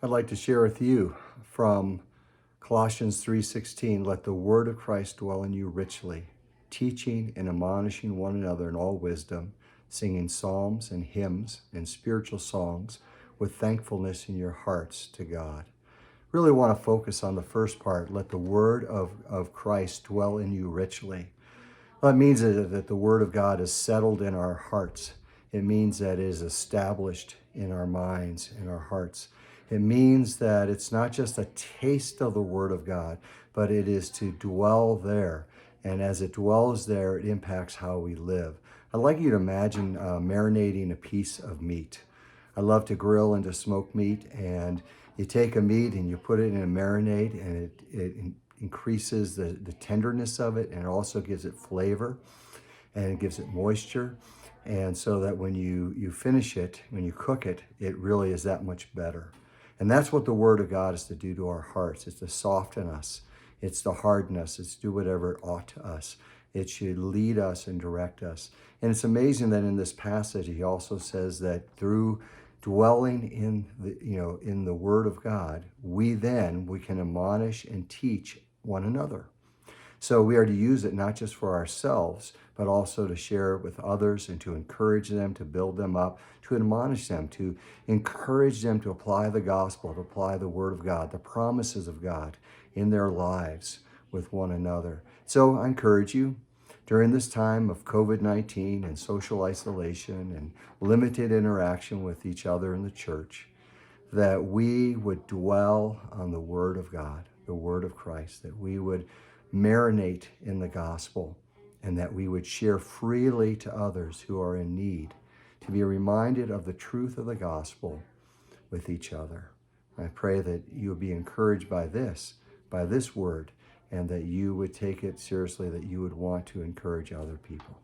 I'd like to share with you from Colossians 3:16, let the word of Christ dwell in you richly, teaching and admonishing one another in all wisdom, singing psalms and hymns and spiritual songs with thankfulness in your hearts to God. Really want to focus on the first part, let the word of Christ dwell in you richly. Well, that means that the word of God is settled in our hearts. It means that it is established in our minds, in our hearts. It means that it's not just a taste of the word of God, but it is to dwell there. And as it dwells there, it impacts how we live. I'd like you to imagine marinating a piece of meat. I love to grill and to smoke meat, and you take a meat and you put it in a marinade, and it increases the tenderness of it, and it also gives it flavor, and it gives it moisture. And so that when you finish it, when you cook it, it really is that much better. And that's what the word of God is to do to our hearts. It's to soften us. It's to harden us. It's to do whatever it ought to us. It should lead us and direct us. And it's amazing that in this passage, he also says that through dwelling in the word of God, we can admonish and teach one another. So we are to use it not just for ourselves, but also to share it with others and to encourage them, to build them up, to admonish them, to encourage them to apply the gospel, to apply the word of God, the promises of God in their lives with one another. So I encourage you during this time of COVID-19 and social isolation and limited interaction with each other in the church, that we would dwell on the word of God, the word of Christ, that we would marinate in the gospel, and that we would share freely to others who are in need, to be reminded of the truth of the gospel with each other. I pray that you will be encouraged by this word, and that you would take it seriously, that you would want to encourage other people.